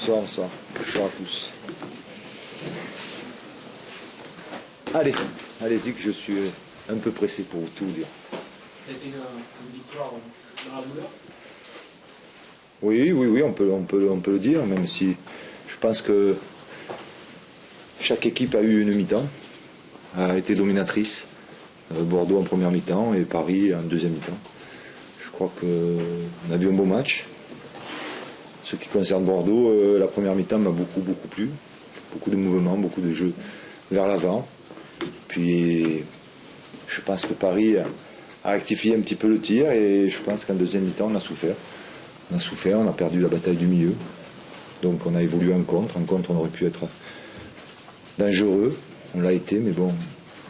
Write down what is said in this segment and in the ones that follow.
Bonsoir, bonsoir. Bonsoir à tous. Allez, allez-y que je suis un peu pressé pour tout dire. C'était une victoire dans la douleur? Oui, on peut le dire, même si je pense que chaque équipe a eu une mi-temps, a été dominatrice. Bordeaux en première mi-temps et Paris en deuxième mi-temps. Je crois qu'on a vu un beau match. Ce qui concerne Bordeaux, la première mi-temps m'a beaucoup plu. Beaucoup de mouvements, beaucoup de jeux vers l'avant. Puis je pense que Paris a rectifié un petit peu le tir et je pense qu'en deuxième mi-temps on a souffert. On a perdu la bataille du milieu. Donc on a évolué en contre. En contre on aurait pu être dangereux. On l'a été, mais bon,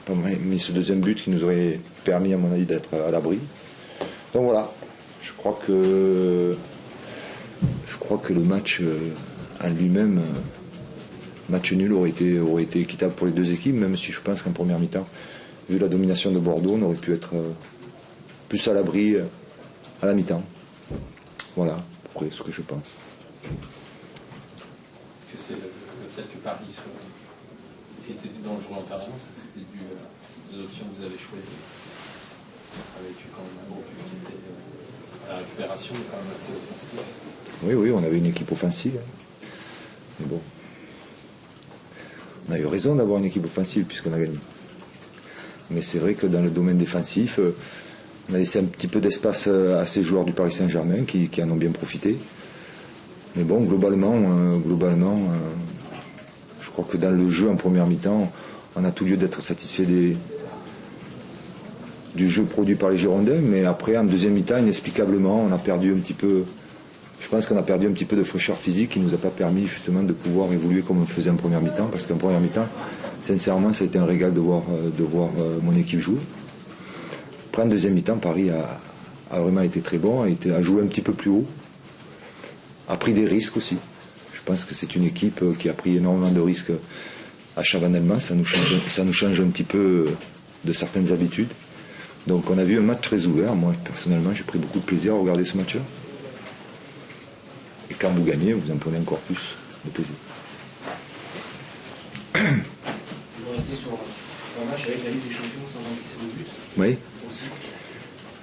pas mis ce deuxième but qui nous aurait permis à mon avis d'être à l'abri. Donc voilà, je crois que le match en lui-même, match nul aurait été équitable pour les deux équipes, même si je pense qu'en première mi-temps, vu la domination de Bordeaux, on aurait pu être plus à l'abri à la mi-temps. Voilà, à peu près ce que je pense. Est-ce que c'est le fait que Paris était dangereux en permanence? Est-ce que c'était dû aux options que vous avez choisies, avec quand même un groupe qui était à la récupération, mais quand même assez offensif? Oui, on avait une équipe offensive. Mais bon, on a eu raison d'avoir une équipe offensive puisqu'on a gagné. Mais c'est vrai que dans le domaine défensif, on a laissé un petit peu d'espace à ces joueurs du Paris Saint-Germain qui en ont bien profité. Mais bon, globalement, je crois que dans le jeu en première mi-temps, on a tout lieu d'être satisfait du jeu produit par les Girondins. Mais après, en deuxième mi-temps, inexplicablement, on a perdu un petit peu. Je pense qu'on a perdu un petit peu de fraîcheur physique qui ne nous a pas permis justement de pouvoir évoluer comme on faisait en première mi-temps. Parce qu'en première mi-temps, sincèrement, ça a été un régal de voir mon équipe jouer. Après, en deuxième mi-temps, Paris a vraiment été très bon, a joué un petit peu plus haut, a pris des risques aussi. Je pense que c'est une équipe qui a pris énormément de risques à Chabanel-Mas. Ça nous change un petit peu de certaines habitudes. Donc on a vu un match très ouvert. Moi, personnellement, j'ai pris beaucoup de plaisir à regarder ce match-là. Et quand vous gagnez, vous en prenez encore plus de plaisir. Vous restez sur un match avec la Ligue des Champions sans encaisser de but. Oui.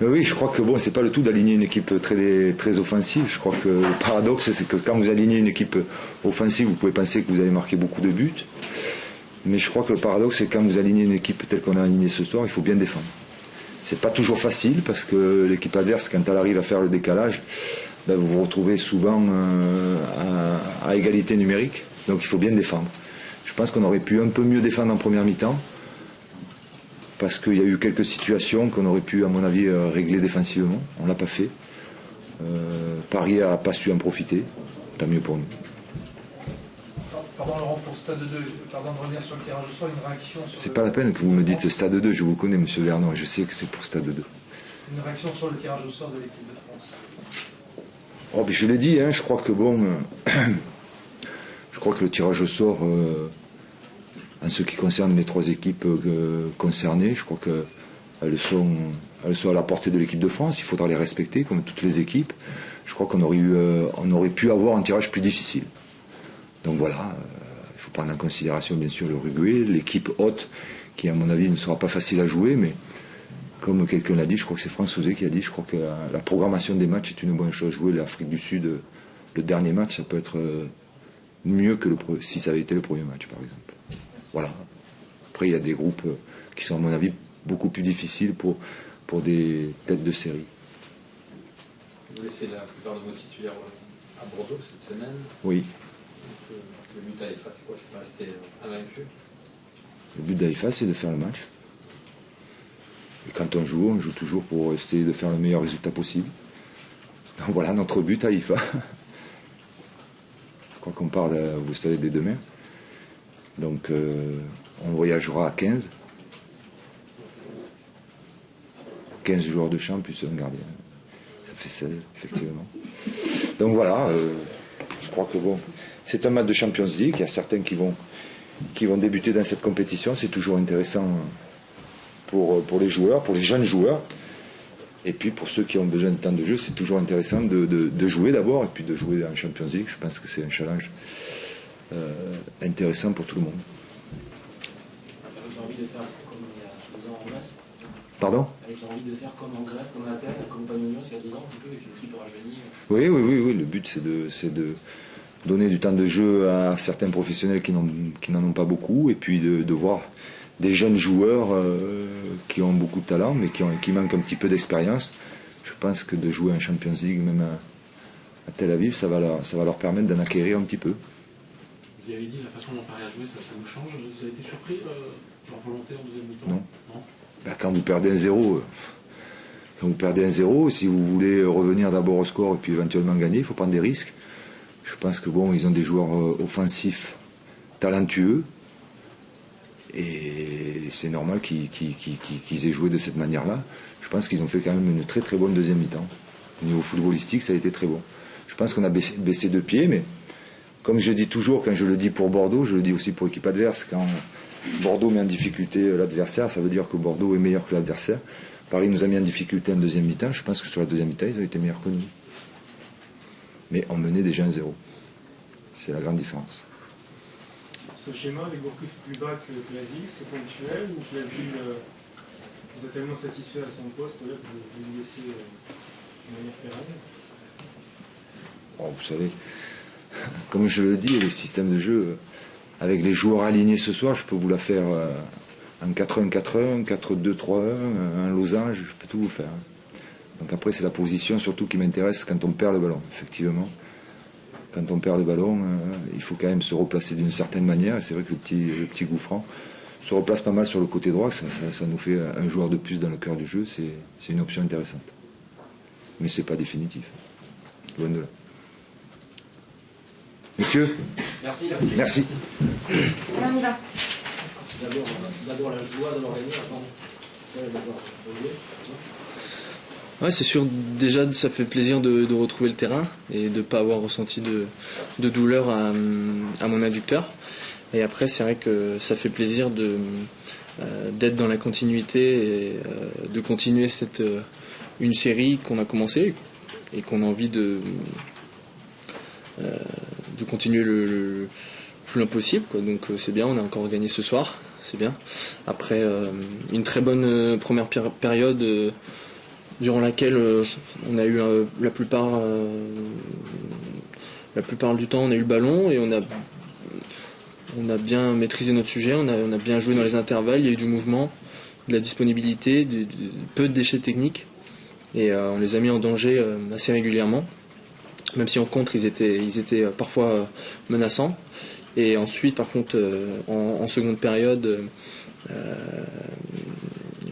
Oui, je crois que bon, c'est pas le tout d'aligner une équipe très offensive. Je crois que le paradoxe, c'est que quand vous alignez une équipe offensive, vous pouvez penser que vous allez marquer beaucoup de buts. Mais je crois que le paradoxe, c'est que quand vous alignez une équipe telle qu'on a aligné ce soir, il faut bien défendre. C'est pas toujours facile parce que l'équipe adverse, quand elle arrive à faire le décalage, ben vous vous retrouvez souvent à égalité numérique. Donc il faut bien défendre. Je pense qu'on aurait pu un peu mieux défendre en première mi-temps, parce qu'il y a eu quelques situations qu'on aurait pu, à mon avis, régler défensivement. On ne l'a pas fait. Paris n'a pas su en profiter. Tant mieux pour nous. Pardon Laurent, pour Stade 2, pardon de revenir sur le tirage au sort, une réaction sur... C'est pas la peine que vous me dites Stade 2, je vous connais, monsieur Vernon, et je sais que c'est pour Stade 2. Une réaction sur le tirage au sort de l'équipe de France. Oh, ben je l'ai dit, je crois que bon... je crois que le tirage au sort... en ce qui concerne les trois équipes concernées, je crois qu'elles sont à la portée de l'équipe de France. Il faudra les respecter, comme toutes les équipes. Je crois qu'on aurait pu avoir un tirage plus difficile. Donc voilà, il faut prendre en considération bien sûr l'Uruguay, l'équipe haute, qui à mon avis ne sera pas facile à jouer, mais comme quelqu'un l'a dit, je crois que c'est François qui a dit, je crois que la programmation des matchs est une bonne chose. Jouer l'Afrique du Sud, le dernier match, ça peut être mieux que si ça avait été le premier match, par exemple. Voilà. Après, il y a des groupes qui sont, à mon avis, beaucoup plus difficiles pour des têtes de série. Vous laissez la plupart de vos titulaires à Bordeaux cette semaine. Oui. Le but d'Haïfa, c'est quoi? C'est de rester invaincu? Le but d'Haïfa, c'est de faire le match. Et quand on joue toujours pour essayer de faire le meilleur résultat possible. Donc voilà notre but, Haïfa. Je crois qu'on part, vous savez, dès demain. Donc on voyagera à 15. 15 joueurs de champ plus un gardien. Ça fait 16, effectivement. Donc voilà, je crois que bon, c'est un match de Champions League. Il y a certains qui vont débuter dans cette compétition. C'est toujours intéressant pour les joueurs, pour les jeunes joueurs. Et puis pour ceux qui ont besoin de temps de jeu, c'est toujours intéressant de jouer d'abord, et puis de jouer en Champions League. Je pense que c'est un challenge intéressant pour tout le monde. Avec l'envie de faire comme il y a 2 ans en Grèce. Pardon ? Avec l'envie de faire comme en Grèce, comme à Athènes, comme Panionios il y a 2 ans, un petit peu, avec une équipe rajeunie. Oui. Le but, c'est de donner du temps de jeu à certains professionnels qui n'en ont pas beaucoup, et puis de voir des jeunes joueurs qui ont beaucoup de talent, mais qui manquent un petit peu d'expérience. Je pense que de jouer en Champions League, même à Tel Aviv, ça va leur permettre d'en acquérir un petit peu. Vous avez dit la façon dont Paris a joué, ça vous change. Vous avez été surpris leur volonté en deuxième mi-temps? Non. Ben, quand vous perdez 1-0, si vous voulez revenir d'abord au score et puis éventuellement gagner, il faut prendre des risques. Je pense que ils ont des joueurs offensifs talentueux, et c'est normal qu'ils aient joué de cette manière-là. Je pense qu'ils ont fait quand même une très très bonne deuxième mi-temps. Au niveau footballistique, ça a été très bon. Je pense qu'on a baissé de pied, mais comme je dis toujours, quand je le dis pour Bordeaux, je le dis aussi pour l'équipe adverse. Quand Bordeaux met en difficulté l'adversaire, ça veut dire que Bordeaux est meilleur que l'adversaire. Paris nous a mis en difficulté en deuxième mi-temps. Je pense que sur la deuxième mi-temps, ils ont été meilleurs que nous. Mais on menait déjà 1-0. C'est la grande différence. Ce schéma, les Gourcuff plus bas que la ville, c'est ponctuel, ou que la ville vous a tellement satisfait à son poste là, que vous vous laissez de manière pérenne? Vous savez, comme je le dis, le système de jeu, avec les joueurs alignés ce soir, je peux vous la faire en 4-1-4-1, 4-2-3-1, un losange, je peux tout vous faire. Donc après, c'est la position surtout qui m'intéresse quand on perd le ballon, effectivement. Quand on perd le ballon, il faut quand même se replacer d'une certaine manière. Et c'est vrai que le petit Gouffran se replace pas mal sur le côté droit. Ça nous fait un joueur de plus dans le cœur du jeu. C'est une option intéressante. Mais c'est pas définitif. Loin de là. Monsieur ? Merci. Merci. On y va. D'abord la joie d'avoir gagné, avant celle d'avoir joué. Ouais, c'est sûr, déjà ça fait plaisir de retrouver le terrain et de ne pas avoir ressenti de douleur à mon adducteur. Et après, c'est vrai que ça fait plaisir d'être dans la continuité et de continuer une série qu'on a commencée et qu'on a envie de continuer le plus loin possible, quoi. Donc c'est bien, on a encore gagné ce soir, c'est bien. Après une très bonne première période durant laquelle on a eu la plupart du temps on a eu le ballon et on a bien maîtrisé notre sujet, on a bien joué dans les intervalles, il y a eu du mouvement, de la disponibilité, peu de déchets techniques, et on les a mis en danger assez régulièrement, même si en contre ils étaient parfois menaçants. Et ensuite par contre en seconde période,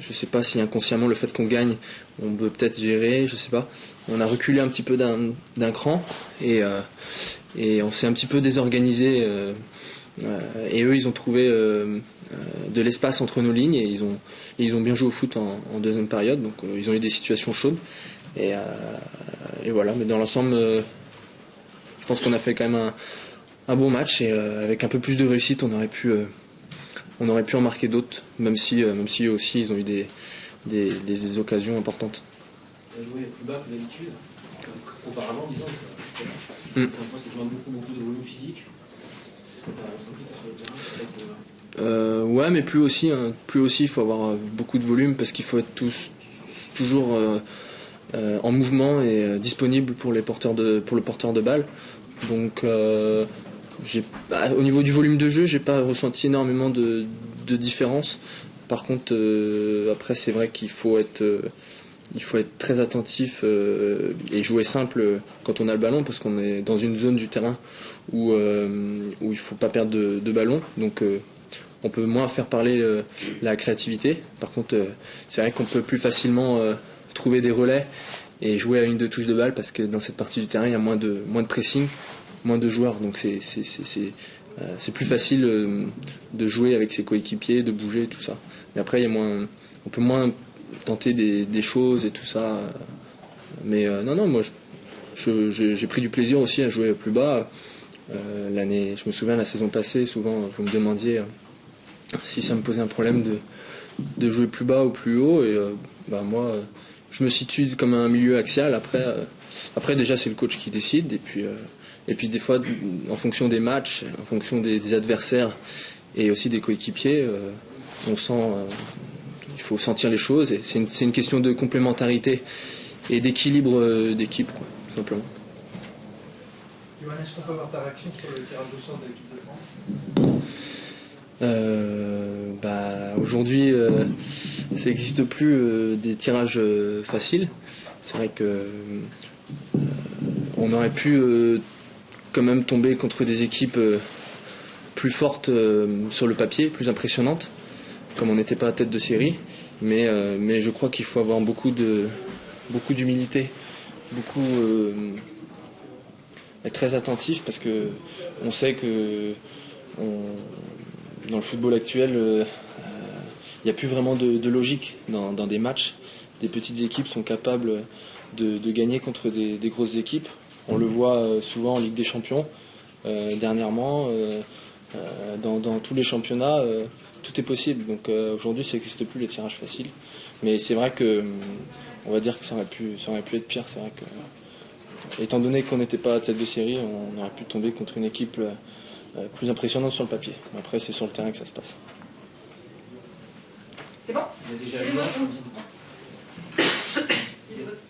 je sais pas si inconsciemment le fait qu'on gagne, on peut peut-être gérer, je sais pas. On a reculé un petit peu d'un cran et on s'est un petit peu désorganisé. Et eux, ils ont trouvé de l'espace entre nos lignes et ils ont bien joué au foot en deuxième période. Donc ils ont eu des situations chaudes et voilà. Mais dans l'ensemble, je pense qu'on a fait quand même un bon match et avec un peu plus de réussite, on aurait pu en marquer d'autres, même si aussi ils ont eu des occasions importantes. Vous avez joué plus bas que d'habitude, auparavant, disons. C'est un poste qui demande beaucoup de volume physique. C'est ce que tu as ressenti sur le terrain? Ouais, mais plus aussi, il faut avoir beaucoup de volume parce qu'il faut être toujours en mouvement et disponible pour le porteur de balle. Donc au niveau du volume de jeu, j'ai pas ressenti énormément de différence. Par contre, après, c'est vrai qu'il faut être très attentif et jouer simple quand on a le ballon, parce qu'on est dans une zone du terrain où il faut pas perdre de ballon. Donc on peut moins faire parler la créativité. Par contre, c'est vrai qu'on peut plus facilement trouver des relais et jouer à 1-2 touches de balle, parce que dans cette partie du terrain, il y a moins de pressing, moins de joueurs. Donc c'est plus facile de jouer avec ses coéquipiers, de bouger, tout ça. Mais après, on peut moins tenter des choses et tout ça. Mais non, moi j'ai pris du plaisir aussi à jouer plus bas. Je me souviens la saison passée, souvent vous me demandiez si ça me posait un problème de jouer plus bas ou plus haut, et moi je me situe comme un milieu axial. Après déjà c'est le coach qui décide, et puis des fois en fonction des matchs, en fonction des adversaires et aussi des coéquipiers, on sent, il faut sentir les choses, et c'est une question de complémentarité et d'équilibre d'équipe, quoi, tout simplement. Yoann, est-ce qu'on peut avoir ta réaction sur le tirage au sort de l'équipe de France ? Aujourd'hui, ça n'existe plus des tirages faciles. C'est vrai que on aurait pu quand même tomber contre des équipes plus fortes sur le papier, plus impressionnantes, comme on n'était pas à tête de série. Mais je crois qu'il faut avoir beaucoup d'humilité, être très attentif, parce que on sait que dans le football actuel, il n'y a plus vraiment de logique dans des matchs. Des petites équipes sont capables de gagner contre des grosses équipes. On le voit souvent en Ligue des Champions. Dernièrement, dans tous les championnats, tout est possible. Donc aujourd'hui, ça n'existe plus les tirages faciles. Mais c'est vrai que, on va dire que ça aurait pu être pire. C'est vrai que, étant donné qu'on n'était pas à tête de série, on aurait pu tomber contre une équipe plus impressionnante sur le papier. Après, c'est sur le terrain que ça se passe. C'est bon? Il y a déjà Quel est eu votre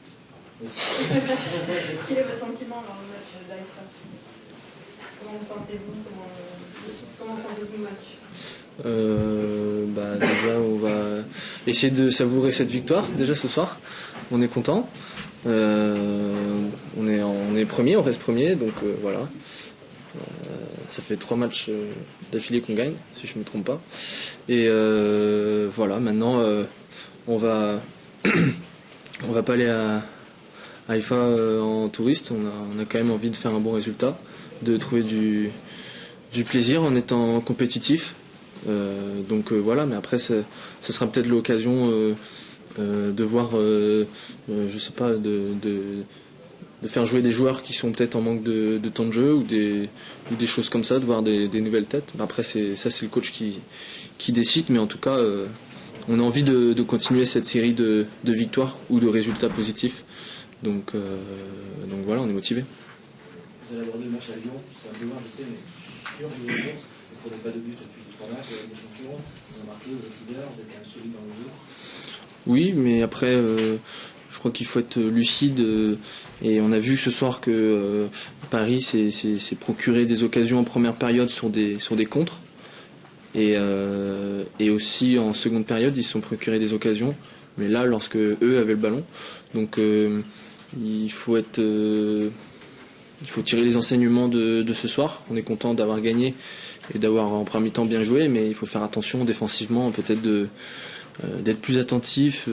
Quel est votre sentiment dans le match d'Haïfa? Comment vous sentez-vous? Comment sentez-vous le match? Déjà, on va essayer de savourer cette victoire déjà ce soir. On est content. On est premier, on reste premier, donc voilà. Ça fait 3 matchs d'affilée qu'on gagne, si je ne me trompe pas. Et voilà, maintenant on va pas aller à Haïfa en touriste. On a quand même envie de faire un bon résultat, de trouver du plaisir en étant compétitif. Donc voilà, mais après ce sera peut-être l'occasion de voir, je sais pas, de faire jouer des joueurs qui sont peut-être en manque de temps de jeu, ou des choses comme ça, de voir des nouvelles têtes. Après c'est le coach qui décide, mais en tout cas on a envie de continuer cette série de victoires ou de résultats positifs. Donc voilà, on est motivé. Vous allez aborder le match à Lyon, c'est un peu loin, je sais, mais sur les courses, vous ne prenez pas de but depuis 3 matchs, des champions, vous avez marqué, vous êtes leader, vous êtes quand même solide dans le jeu. Oui, mais après, je crois qu'il faut être lucide, et on a vu ce soir que Paris s'est procuré des occasions en première période sur des contres, et aussi en seconde période ils se sont procurés des occasions, mais là lorsque eux avaient le ballon. Donc il faut tirer les enseignements de ce soir. On est content d'avoir gagné et d'avoir en premier mi-temps bien joué, mais il faut faire attention défensivement, peut-être d'être plus attentif,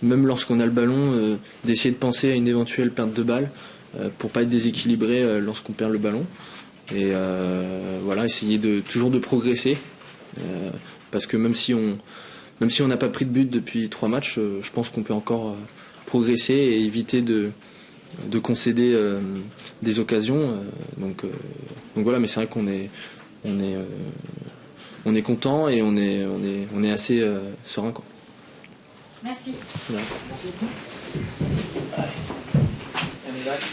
même lorsqu'on a le ballon, d'essayer de penser à une éventuelle perte de balle pour pas être déséquilibré lorsqu'on perd le ballon. Et voilà, essayer toujours de progresser, parce que même si on n'a pas pris de but depuis 3 matchs, je pense qu'on peut encore progresser et éviter de concéder des occasions. Donc voilà, mais c'est vrai qu'on est content, et on est assez serein, quoi. Merci. Voilà.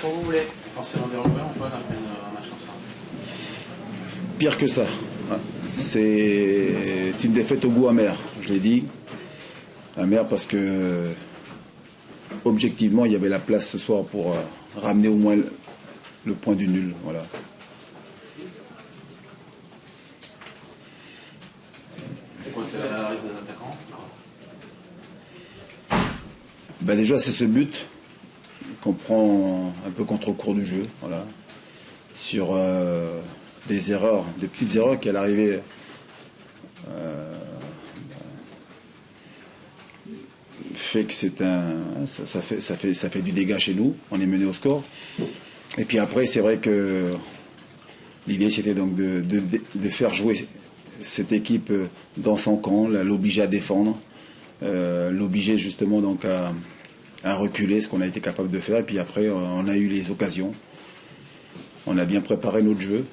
Quand vous voulez. Forcément des regrets, Antoine, après un match comme ça. Pire que ça. C'est une défaite au goût amer, je l'ai dit. Amer parce que objectivement, il y avait la place ce soir pour ramener au moins le point du nul. Voilà. C'est quoi, c'est la risque des attaquants? Déjà, c'est ce but qu'on prend un peu contre le cours du jeu. Voilà. Sur des erreurs, des petites erreurs qui à l'arrivée fait que ça fait du dégât chez nous. On est mené au score. Et puis après, c'est vrai que l'idée c'était donc de faire jouer cette équipe dans son camp, l'obliger à défendre, l'obliger justement donc à reculer, ce qu'on a été capable de faire. Et puis après, on a eu les occasions. On a bien préparé notre jeu.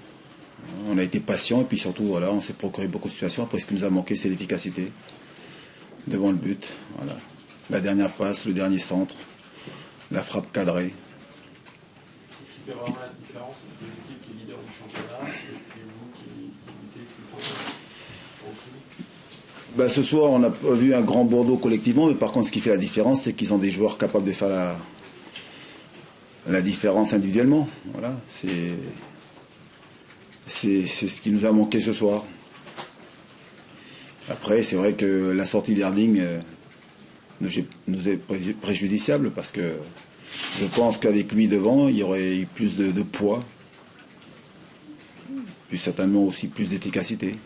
On a été patient, et puis surtout, voilà, on s'est procuré beaucoup de situations. Après, ce qui nous a manqué, c'est l'efficacité devant le but. Voilà. la dernière passe, le dernier centre, la frappe cadrée. Ce qui fait vraiment la différence entre une équipe qui est leader du championnat et vous qui luttez plutôt au plus. Bah, ce soir, on n'a pas vu un grand Bordeaux collectivement, mais par contre, ce qui fait la différence, c'est qu'ils ont des joueurs capables de faire la différence individuellement. Voilà, c'est ce qui nous a manqué ce soir. Après, c'est vrai que la sortie d'Erding nous est préjudiciable parce que je pense qu'avec lui devant, il y aurait eu plus de poids, puis certainement aussi plus d'efficacité.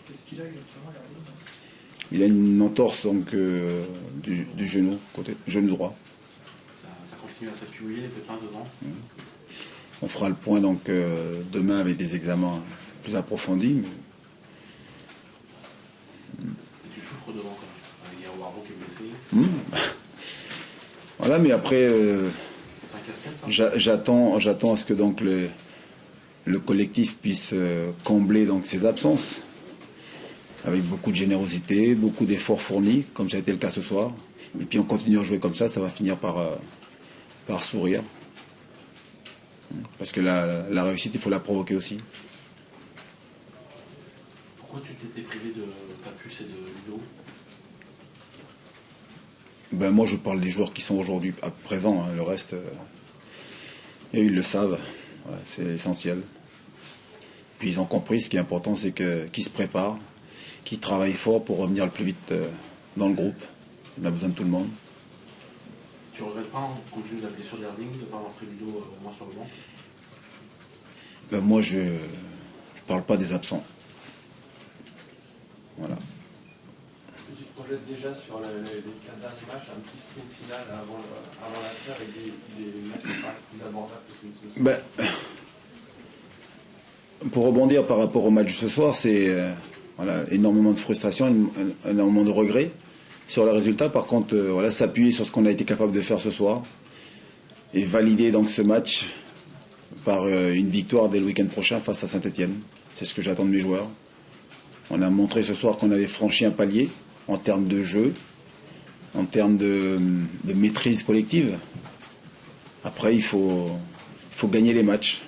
Qu'est-ce qu'il a exactement, Erding ? Il a une entorse donc, du genou, genou droit. Ça continue à s'accumuler, peut-être devant. On fera le point donc demain avec des examens plus approfondis. Mais... Et tu souffres devant quand même. Il y a Waro qui est blessé. Voilà, mais après, C'est un casse-tête, ça. j'attends à ce que donc le collectif puisse combler donc ses absences avec beaucoup de générosité, beaucoup d'efforts fournis, comme ça a été le cas ce soir. Et puis on continue à jouer comme ça va finir par sourire. Parce que la réussite, il faut la provoquer aussi. Pourquoi tu t'étais privé de ta puce et de Ludo? Ben moi, je parle des joueurs qui sont aujourd'hui à présent. Hein. Le reste, et ils le savent. Voilà, c'est essentiel. Puis ils ont compris, ce qui est important, c'est qu'ils se préparent, qu'ils travaillent fort pour revenir le plus vite dans le groupe. On a besoin de tout le monde. Tu regrettes pas, compte tenu de la blessure d'Erding, de ne pas avoir pris Ludo au moins sur le banc? Ben moi, je parle pas des absents. Voilà. Tu te projettes déjà sur les 4 derniers matchs, un petit sprint final avant la fin avec des matchs plus abordables que Ben, pour rebondir par rapport au match de ce soir, c'est voilà, énormément de frustration, énormément de regrets sur le résultat. Par contre, voilà, s'appuyer sur ce qu'on a été capable de faire ce soir et valider donc ce match par une victoire dès le week-end prochain face à Saint-Etienne. C'est ce que j'attends de mes joueurs. On a montré ce soir qu'on avait franchi un palier en termes de jeu, en termes de maîtrise collective. Après, il faut gagner les matchs.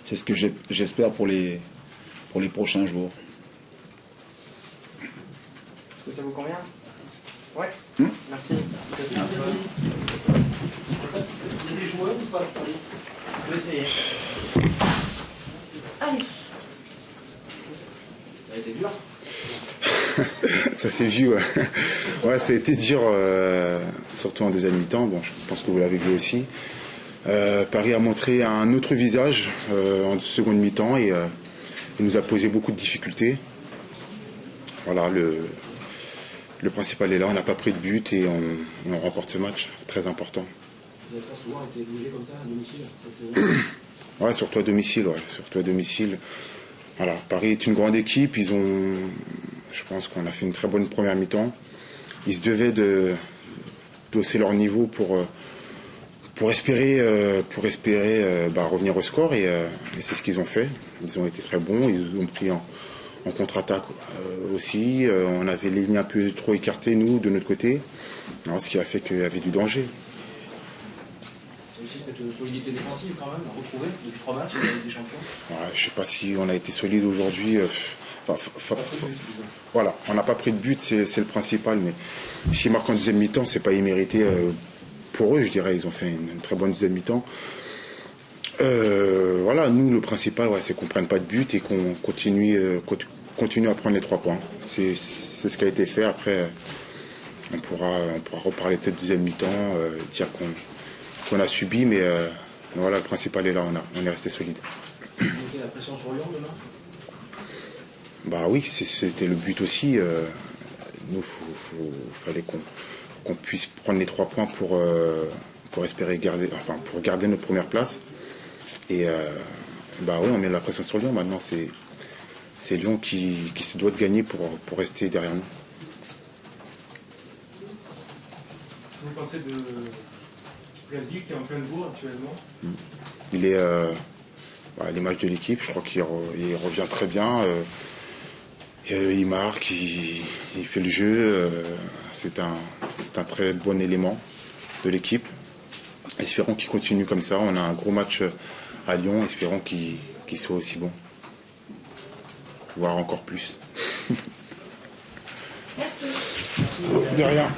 C'est ce que j'espère pour les prochains jours. Est-ce que ça vous convient? Ouais. Merci. Il y a des joueurs ou pas? Je vais essayer. Allez. Ça a été dur. Ça s'est vu, ouais. Ouais, ça a été dur, surtout en deuxième mi-temps. Bon, je pense que vous l'avez vu aussi. Paris a montré un autre visage en seconde mi-temps et il nous a posé beaucoup de difficultés. Voilà, le principal est là, on n'a pas pris de but et on remporte ce match, très important. Vous n'avez pas souvent été bougé comme ça à domicile? Ça, c'est... Ouais, surtout à domicile, ouais, surtout à domicile. Voilà, Paris est une grande équipe, je pense qu'on a fait une très bonne première mi-temps. Ils se devaient d'hausser leur niveau pour espérer revenir au score et c'est ce qu'ils ont fait. Ils ont été très bons, ils ont pris en contre-attaque aussi. On avait les lignes un peu trop écartées, nous, de notre côté, alors, ce qui a fait qu'il y avait du danger. C'est aussi cette solidité défensive quand même, à retrouver depuis 3 matchs avec des champions. Ouais, je ne sais pas si on a été solide aujourd'hui. Voilà, on n'a pas pris de but, c'est le principal, mais s'ils marquent en deuxième mi-temps, c'est pas immérité pour eux, je dirais. Ils ont fait une très bonne deuxième mi-temps. Voilà, nous, le principal, ouais, c'est qu'on ne prenne pas de but et qu'on continue à prendre les 3 points. C'est ce qui a été fait. Après, on pourra reparler de cette deuxième mi-temps, dire qu'on a subi, mais voilà, le principal est là, on est resté solide. Vous mettez la pression sur Lyon demain? Bah oui, c'était le but aussi. Nous, fallait qu'on puisse prendre les 3 points pour espérer pour garder notre première place. Et bah oui, on met la pression sur Lyon. Maintenant, c'est Lyon qui se doit de gagner pour rester derrière nous. Qu'est-ce que vous pensez de Brésil qui est en pleine bourre actuellement? Il est à l'image de l'équipe. Je crois qu'il revient très bien. Il marque, il fait le jeu. c'est un très bon élément de l'équipe. Espérons qu'il continue comme ça. On a un gros match à Lyon. Espérons qu'il soit aussi bon. Voire encore plus. Merci. De rien.